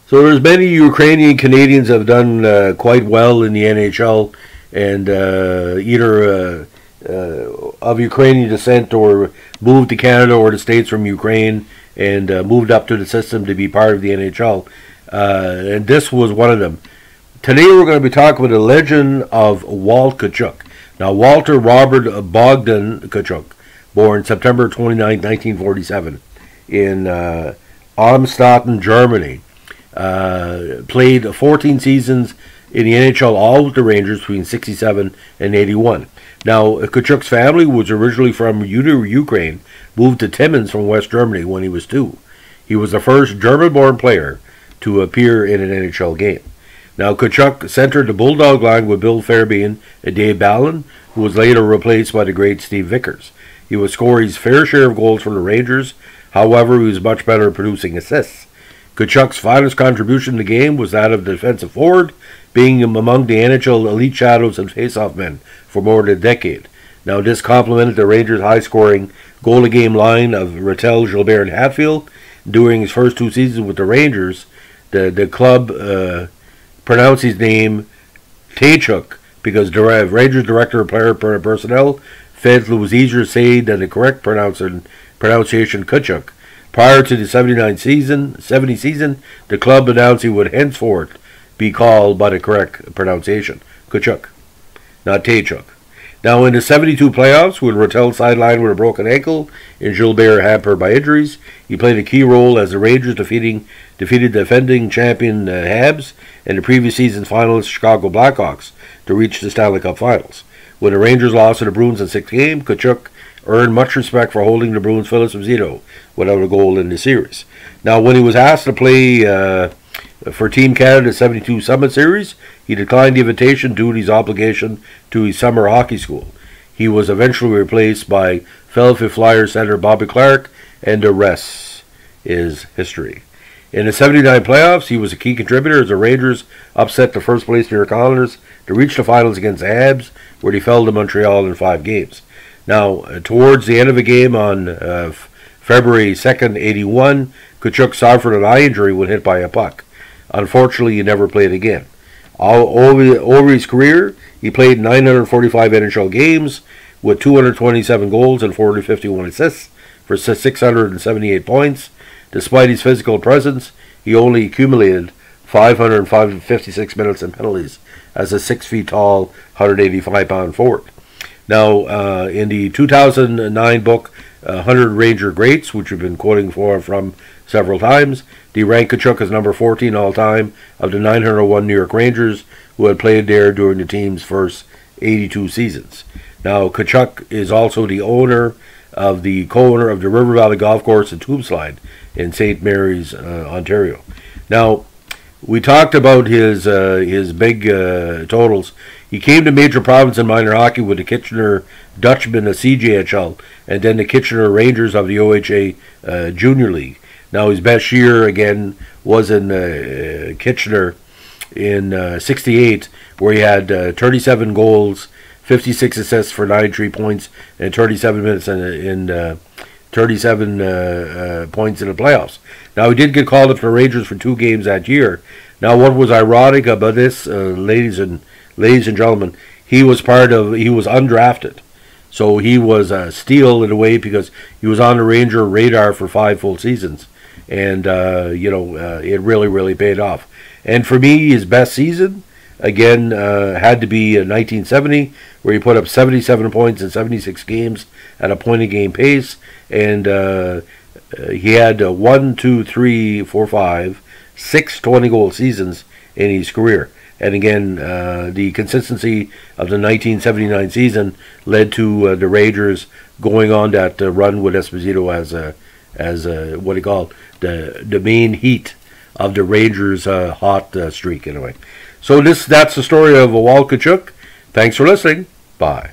So there's many Ukrainian Canadians have done quite well in the NHL, and either of Ukrainian descent or moved to Canada or the States from Ukraine and moved up to the system to be part of the NHL. And this was one of them. Today we're going to be talking about the legend of Walt Tkaczuk. Now, Walter Robert Bogdan Tkaczuk, born September 29, 1947, in Armstaden, Germany, played 14 seasons in the NHL, all with the Rangers between 67 and 81. Now, Tkachuk's family was originally from Ukraine, moved to Timmins from West Germany when he was 2. He was the first German-born player to appear in an NHL game. Now, Tkachuk centered the Bulldog line with Bill Fairbairn and Dave Ballin, who was later replaced by the great Steve Vickers. He would score his fair share of goals for the Rangers. However, he was much better at producing assists. Tkachuk's finest contribution to the game was that of defensive forward, being among the NHL elite shadows and faceoff men for more than a decade. Now, this complemented the Rangers' high-scoring goal-a-game line of Rattel, Gilbert, and Hatfield. During his first 2 seasons with the Rangers, the club pronounced his name Tkaczuk because the Rangers director of player personnel felt it was easier to say than the correct pronunciation Tkaczuk. Prior to the 70 season, the club announced he would henceforth be called by the correct pronunciation, Tkaczuk, not Tkaczuk. Now, in the 72 playoffs, with Rattel sidelined with a broken ankle and Gilbert hampered by injuries, he played a key role as the Rangers defeated defending champion Habs and the previous season's finalists Chicago Blackhawks to reach the Stanley Cup Finals. When the Rangers lost to the Bruins in 6 games, Tkachuk earned much respect for holding the Bruins' Phillips Zito without a goal in the series. Now, when he was asked to play for Team Canada's 72 Summit Series, he declined the invitation due to his obligation to his summer hockey school. He was eventually replaced by Philadelphia Flyers center Bobby Clarke, and the rest is history. In the 79 playoffs, he was a key contributor as the Rangers upset the first-place New York Islanders to reach the finals against the Habs, where they fell to Montreal in 5 games. Now, towards the end of the game on February 2nd, 81, Tkachuk suffered an eye injury when hit by a puck. Unfortunately, he never played again. Over his career, he played 945 NHL games with 227 goals and 451 assists for 678 points. Despite his physical presence, he only accumulated 556 minutes in penalties as a 6 feet tall, 185-pound forward. Now, in the 2009 book, 100 Ranger Greats, which we've been quoting from several times, they ranked Tkachuk as number 14 all-time of the 901 New York Rangers who had played there during the team's first 82 seasons. Now, Tkachuk is also the co-owner of the River Valley Golf Course and Tube Slide in St. Mary's, Ontario. Now, we talked about his big totals. He came to major province and minor hockey with the Kitchener Dutchmen of CJHL and then the Kitchener Rangers of the OHA Junior League. Now, his best year, again, was in Kitchener in 68, where he had 37 goals, 56 assists for 93 points, and 37 minutes in 37 points in the playoffs. Now, he did get called up to the Rangers for 2 games that year. Now, what was ironic about this, ladies and gentlemen, he was undrafted. So he was a steal in a way because he was on the Ranger radar for 5 full seasons. And, it really, really paid off. And for me, his best season, again, had to be in 1970, where he put up 77 points in 76 games at a point-a-game pace. And he had 6 20-goal seasons in his career. And again, the consistency of the 1979 season led to the Rangers going on that run with Esposito as what he called the main heat of the Rangers' hot streak, anyway. So that's the story of Walt Tkaczuk. Thanks for listening. Bye.